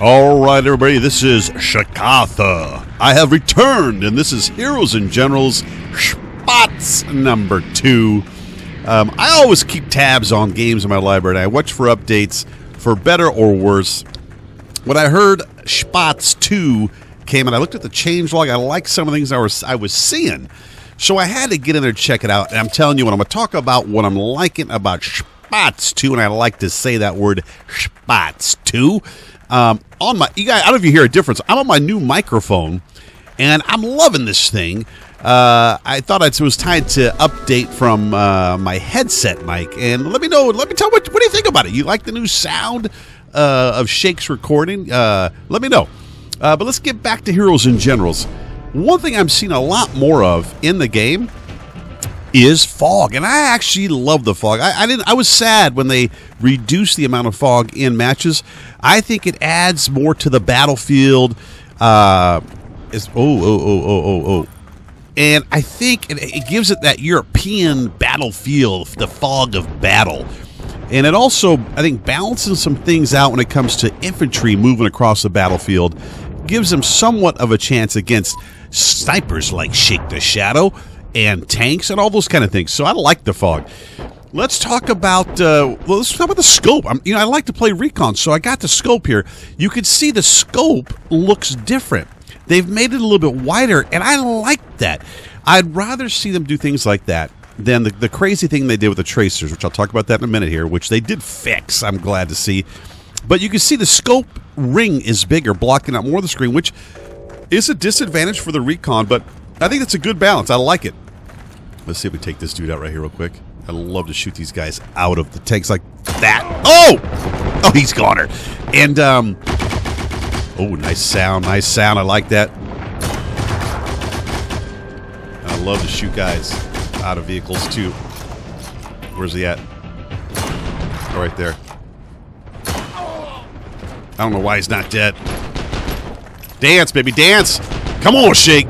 All right, everybody, this is SHAKEArthur. I have returned, and this is Heroes and Generals Spaatz number 2. I always keep tabs on games in my library, and I watch for updates, for better or worse. When I heard Spaatz 2 came, and I looked at the changelog, I liked some of the things I was seeing. So I had to get in there and check it out, and I'm telling you, when I'm going to talk about what I'm liking about Spaatz 2, and I like to say that word, Spaatz 2, on my, you guys, I don't know if you hear a difference. I'm on my new microphone, and I'm loving this thing. I thought it was time to update from my headset mic, and let me know. Let me tell what do you think about it? You like the new sound of Shake's recording? Let me know. But let's get back to Heroes and Generals. One thing I'm seeing a lot more of in the game is fog, and I actually love the fog. I was sad when they reduced the amount of fog in matches. I think it adds more to the battlefield. And I think it gives it that European battlefield, the fog of battle. And it also, I think, balances some things out when it comes to infantry moving across the battlefield. Gives them somewhat of a chance against snipers like Shake the Shadow and tanks and all those kind of things. So I like the fog. Let's talk about the scope. I like to play recon, so I got the scope here. You can see the scope looks different. They've made it a little bit wider, and I like that. I'd rather see them do things like that than the crazy thing they did with the tracers, which I'll talk about that in a minute here, which they did fix, I'm glad to see. But you can see the scope ring is bigger, blocking out more of the screen, which is a disadvantage for the recon, but I think that's a good balance. I like it. Let's see if we take this dude out right here real quick. I love to shoot these guys out of the tanks like that. Oh, he's goner. And oh, nice sound, nice sound. I like that. I love to shoot guys out of vehicles too. Where's he at? Oh, right there. I don't know why he's not dead. Dance, baby, dance. Come on, Shake.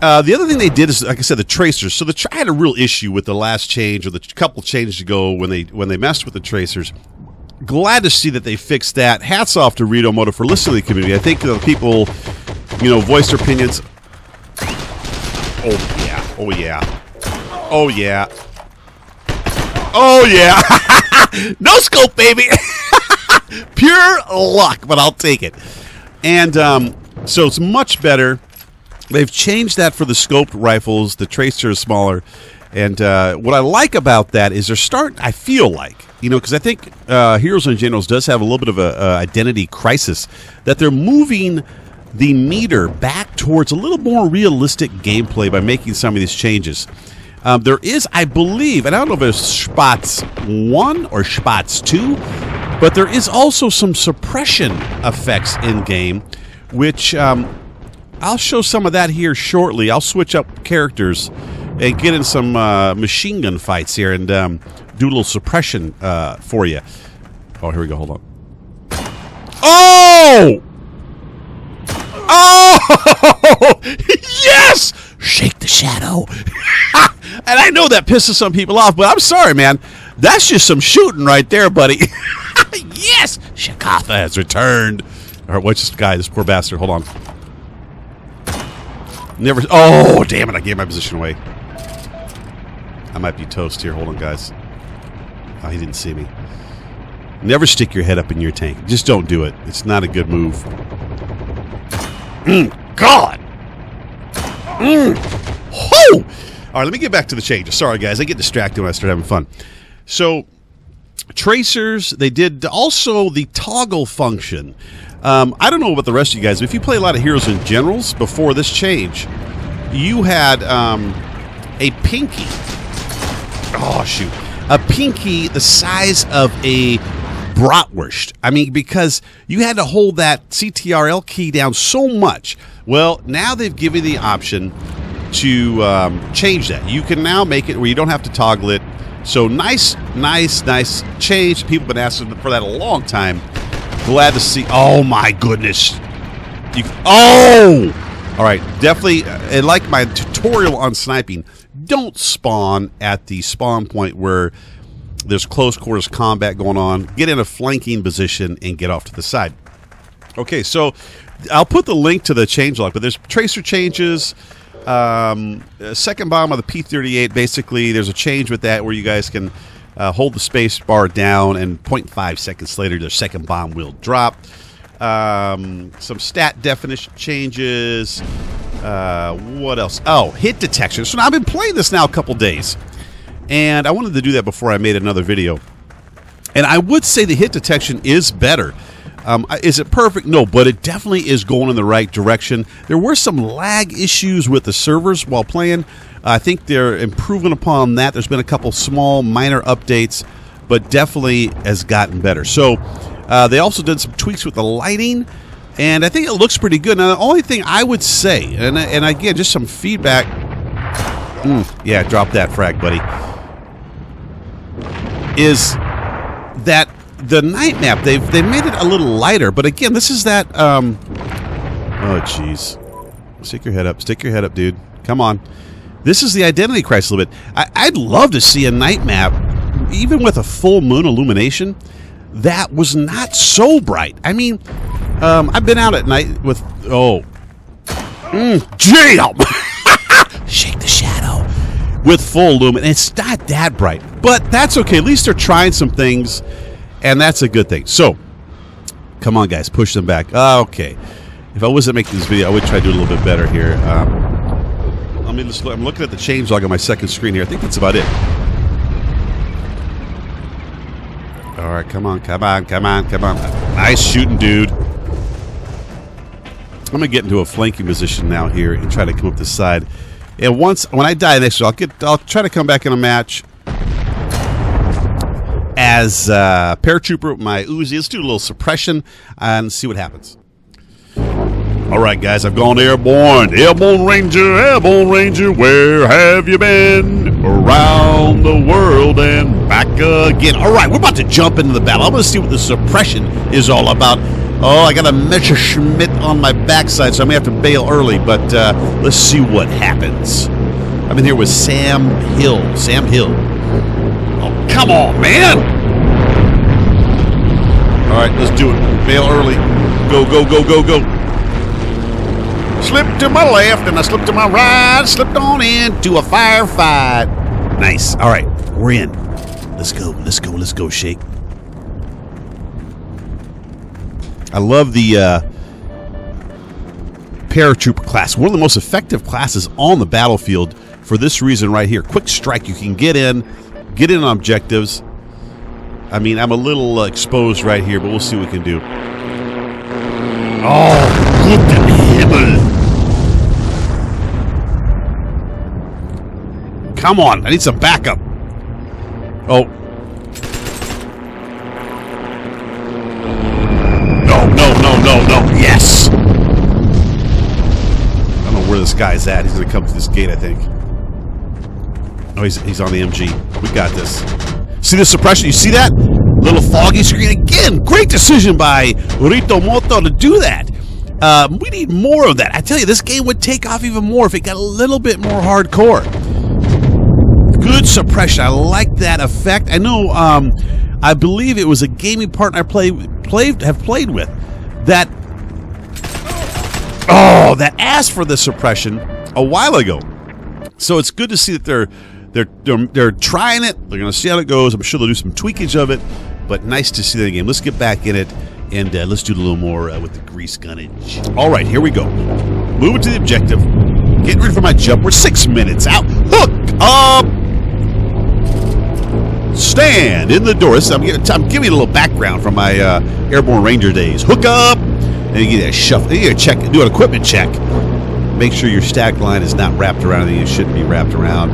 The other thing they did is, like I said, the tracers. So I had a real issue with the last change, or the couple changes ago when they messed with the tracers. Glad to see that they fixed that. Hats off to Rito Moto for listening to the community. I think the people, voice their opinions. Oh yeah, oh yeah, oh yeah, oh yeah. No scope, baby. Pure luck, but I'll take it. And so it's much better. They've changed that for the scoped rifles. The tracer is smaller. And what I like about that is they're starting, I feel like, because I think Heroes and Generals does have a little bit of a identity crisis, that they're moving the meter back towards a little more realistic gameplay by making some of these changes. There is, I believe, and I don't know if it's Spaatz 1 or Spaatz 2, but there is also some suppression effects in-game, which I'll show some of that here shortly. I'll switch up characters and get in some machine gun fights here and do a little suppression for you. Oh, here we go. Hold on. Oh! Oh! Yes! Shake the Shadow. And I know that pisses some people off, but I'm sorry, man. That's just some shooting right there, buddy. Yes! SHAKEArthur has returned. All right, what's this guy? This poor bastard. Hold on. Never. Oh, damn it. I gave my position away. I might be toast here. Hold on, guys. Oh, he didn't see me. Never stick your head up in your tank. Just don't do it. It's not a good move. God! Whoo! All right, let me get back to the changes. Sorry, guys. I get distracted when I start having fun. So, tracers, they did also the toggle function. I don't know about the rest of you guys, but if you play a lot of Heroes and Generals before this change, you had a pinky. Oh, shoot. A pinky the size of a bratwurst. I mean, because you had to hold that CTRL key down so much. Well, now they've given you the option to change that. You can now make it where you don't have to toggle it. So nice change. People have been asking for that a long time. Glad to see. Oh my goodness! All right, definitely. And like my tutorial on sniping, don't spawn at the spawn point where there's close quarters combat going on. Get in a flanking position and get off to the side. Okay, so I'll put the link to the changelog, but there's tracer changes. Second bomb of the P-38, basically, there's a change with that where you guys can hold the space bar down, and 0.5 seconds later, the second bomb will drop. Some stat definition changes. What else? Oh, hit detection. So now I've been playing this now a couple days, and I wanted to do that before I made another video. And I would say the hit detection is better. Is it perfect? No, but it definitely is going in the right direction. There were some lag issues with the servers while playing. I think they're improving upon that. There's been a couple small, minor updates, but definitely has gotten better. So they also did some tweaks with the lighting, and I think it looks pretty good. Now, the only thing I would say, and again, just some feedback. Yeah, drop that frag, buddy. Is that the night map, they made it a little lighter, but again, this is that oh jeez, stick your head up, dude, come on. This is the identity crisis a little bit. I'd love to see a night map even with a full moon illumination that was not so bright. I mean, I've been out at night with jam shake the shadow with full lumen. It's not that bright, but that's okay. At least they're trying some things, and that's a good thing. So, come on, guys, push them back. Okay. If I wasn't making this video, I would try to do a little bit better here. Let me just look. I'm looking at the changelog on my second screen here. I think that's about it. All right, come on, come on, come on, come on. Nice shooting, dude. I'm gonna get into a flanking position now here and try to come up this side. And when I die next, I'll try to come back in a match as paratrooper with my Uzi. Let's do a little suppression and see what happens. All right, guys, I've gone airborne. Airborne Ranger, where have you been? Around the world and back again. All right, we're about to jump into the battle. I'm going to see what the suppression is all about. Oh, I got a Messerschmitt on my backside, so I may have to bail early, but let's see what happens. I'm in here with Sam Hill. Sam Hill. Oh, come on, man! All right, let's do it. Bail early. Go, go, go, go, go. Slipped to my left and I slipped to my right. Slipped on into a firefight. Nice. All right, we're in. Let's go. Let's go. Let's go, Shake. I love the paratrooper class. One of the most effective classes on the battlefield for this reason right here. Quick strike. You can get in on objectives. I mean, I'm a little exposed right here, but we'll see what we can do. Oh, good Himmel. Come on, I need some backup. Oh. No. Yes. I don't know where this guy's at. He's going to come through this gate, I think. Oh, he's on the MG. We got this. See the suppression? You see that? Little foggy screen. Again, great decision by Rito Moto to do that. We need more of that. I tell you, this game would take off even more if it got a little bit more hardcore. Good suppression. I like that effect. I know, I believe it was a gaming partner I have played with that asked for the suppression a while ago. So it's good to see that they're trying it. They're going to see how it goes. I'm sure they'll do some tweakage of it, but nice to see that game. Let's get back in it, and let's do a little more with the grease gunnage. All right, here we go. Moving to the objective. Getting ready for my jump. We're 6 minutes out. Hook up. Stand in the door. I'm giving you a little background from my Airborne Ranger days. Hook up. And you get a shuffle. You get a check. Do an equipment check. Make sure your stack line is not wrapped around anything it shouldn't be wrapped around.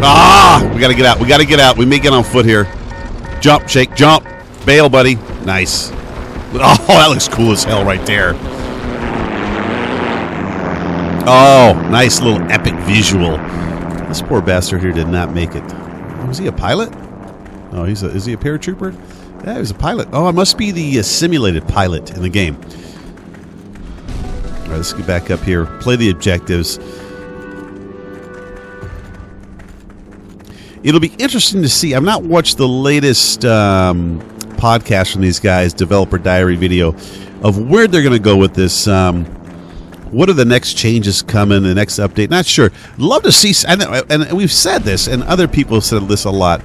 Ah! We got to get out. We got to get out. We may get on foot here. Jump, Shake, jump. Bail, buddy. Nice. Oh, that looks cool as hell right there. Oh, nice little epic visual. This poor bastard here did not make it. Was he a pilot? Oh, is he a paratrooper? Yeah, he was a pilot. Oh, it must be the simulated pilot in the game. All right, let's get back up here. Play the objectives. It'll be interesting to see. I've not watched the latest podcast from these guys, developer diary video, of where they're going to go with this. What are the next changes coming, the next update? Not sure. Love to see, and we've said this, and other people have said this a lot.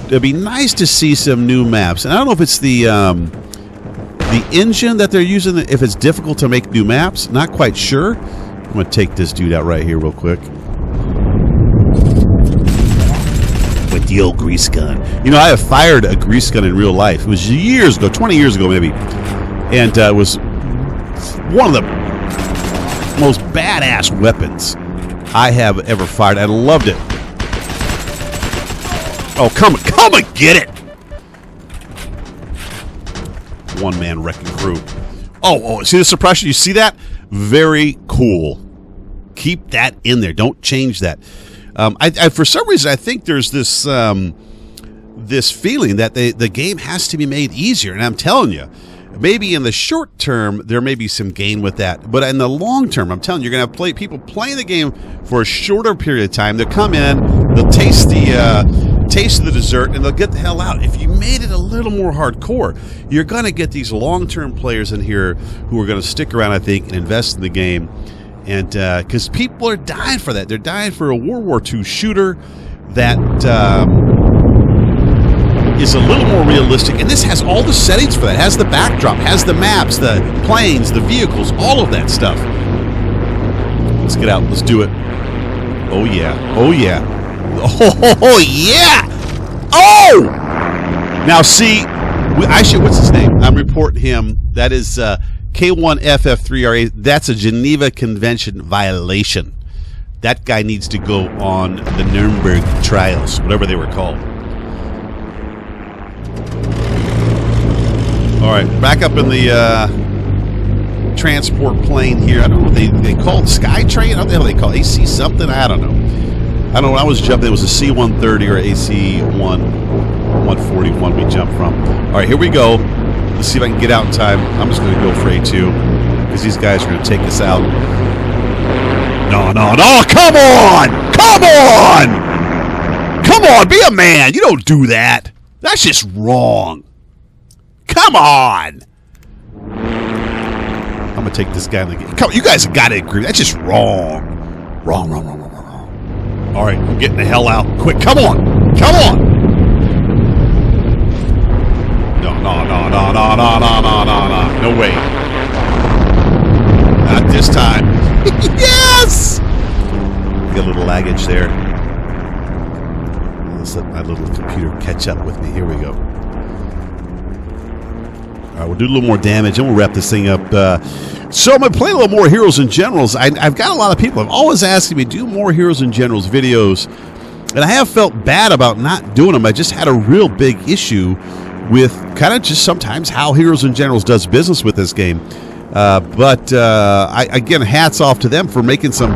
It'd be nice to see some new maps. And I don't know if it's the engine that they're using, if it's difficult to make new maps. Not quite sure. I'm going to take this dude out right here real quick. With the old grease gun. You know, I have fired a grease gun in real life. It was years ago, 20 years ago maybe. And it was one of the most badass weapons I have ever fired. I loved it. Oh, come and get it! One-man wrecking crew. Oh, see the suppression? You see that? Very cool. Keep that in there. Don't change that. I for some reason, I think there's this this feeling that the game has to be made easier. And I'm telling you, maybe in the short term, there may be some gain with that. But in the long term, I'm telling you, you're going to have people playing the game for a shorter period of time. They'll come in, they'll taste the dessert, and they'll get the hell out. If you made it a little more hardcore, you're going to get these long-term players in here who are going to stick around, I think, and invest in the game. And because people are dying for that. They're dying for a World War II shooter that is a little more realistic. And this has all the settings for that. It has the backdrop, has the maps, the planes, the vehicles, all of that stuff. Let's get out. Let's do it. Oh, yeah. Oh, yeah. Oh, yeah! Oh! Now, see, what's his name? I'm reporting him. That is K1FF3RA. That's a Geneva Convention violation. That guy needs to go on the Nuremberg trials, whatever they were called. All right, back up in the transport plane here. I don't know what they call it, Skytrain? What the hell they call it? AC something? I don't know. I don't know. When I was jumping, it was a C-130 or AC-141 we jumped from. All right, here we go. Let's see if I can get out in time. I'm just going to go for A2 because these guys are going to take us out. No, no, no. Come on. Come on. Come on. Be a man. You don't do that. That's just wrong. Come on. I'm going to take this guy in the game. Come on, you guys have got to agree. That's just wrong. Wrong, wrong, wrong, wrong, wrong. All right, I'm getting the hell out. Quick, come on. Come on. No, no, no, no, no, no, no, no, no, no. No way. Not this time. Yes! Got a little laggage there. Let's let my little computer catch up with me. Here we go. All right, we'll do a little more damage, and we'll wrap this thing up. So I'm going to play a little more Heroes and Generals. I've got a lot of people. I've always asked me to do more Heroes and Generals videos, and I have felt bad about not doing them. I just had a real big issue with kind of just sometimes how Heroes and Generals does business with this game. But again, hats off to them for making some,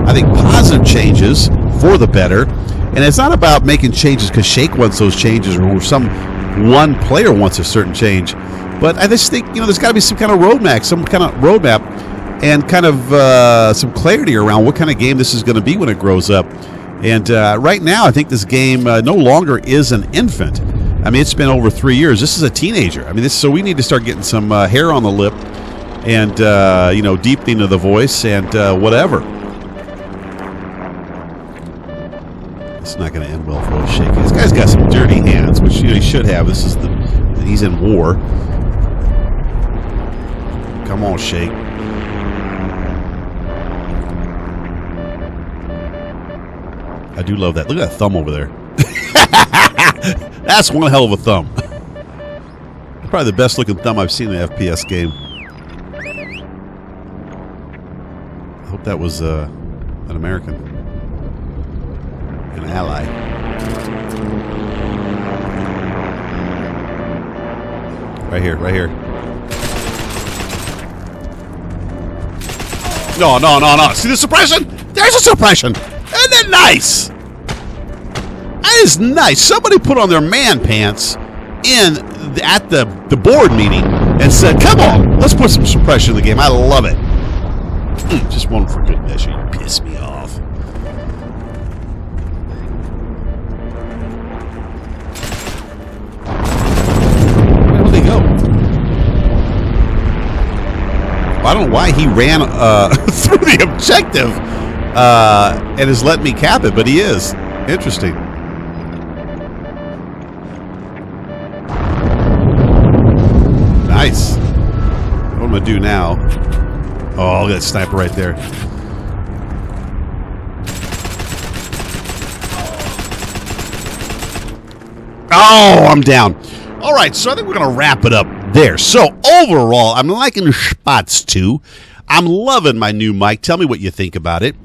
I think, positive changes for the better. And it's not about making changes because Shake wants those changes or some one player wants a certain change. But I just think, there's got to be some kind of roadmap, and kind of some clarity around what kind of game this is going to be when it grows up. And right now, I think this game no longer is an infant. I mean, it's been over 3 years. This is a teenager. I mean, so we need to start getting some hair on the lip and, deepening of the voice and whatever. It's not going to end well for old Shake. This guy's got some dirty hands, which he should have. He's in war. Come on, Shake. I do love that. Look at that thumb over there. That's one hell of a thumb. Probably the best looking thumb I've seen in an FPS game. I hope that was an American. An ally. Right here, right here. No, no, no, no. See the suppression? There's a suppression. Isn't that nice? That is nice. Somebody put on their man pants at the board meeting and said, come on, let's put some suppression in the game. I love it. Just one for good measure. You piss me off. I don't know why he ran through the objective and is letting me cap it, but he is. Interesting. Nice. What am I going to do now? Oh, that sniper right there. Oh, I'm down. All right, so I think we're going to wrap it up there. So, overall, I'm liking Spaatz 2. I'm loving my new mic. Tell me what you think about it.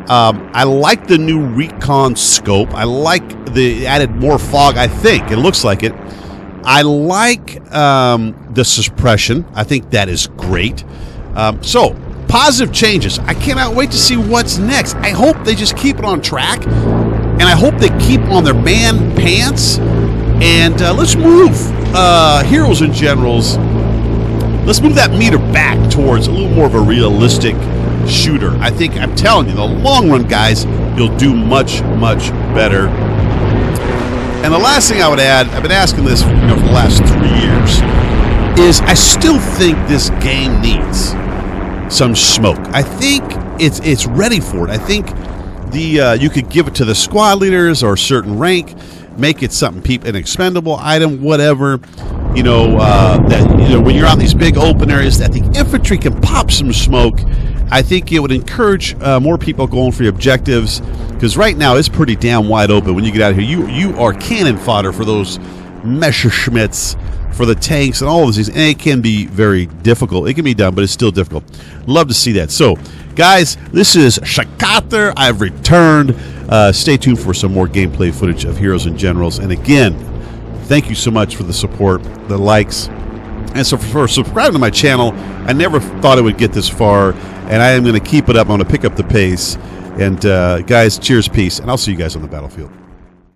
I like the new recon scope. I like the added more fog, I think. It looks like it. I like the suppression. I think that is great. So, positive changes. I cannot wait to see what's next. I hope they just keep it on track. And I hope they keep on their man pants. And let's move Heroes and Generals. Let's move that meter back towards a little more of a realistic shooter. I think, I'm telling you, in the long run, guys, you'll do much, much better. And the last thing I would add, I've been asking this for the last 3 years, is I still think this game needs some smoke. I think it's ready for it. I think you could give it to the squad leaders or a certain rank, make it something an expendable item, whatever. When you're on these big open areas, that the infantry can pop some smoke. I think it would encourage more people going for the objectives, because right now it's pretty damn wide open. When you get out of here, you are cannon fodder for those Messerschmitts, for the tanks and all of these, and it can be very difficult. It can be done, but it's still difficult. Love to see that. So, guys, this is SHAKEArthur. I've returned. Stay tuned for some more gameplay footage of Heroes and Generals. And again, thank you so much for the support, the likes, and so for subscribing to my channel. I never thought it would get this far, and I am going to keep it up. I'm going to pick up the pace. And guys, cheers, peace, and I'll see you guys on the battlefield.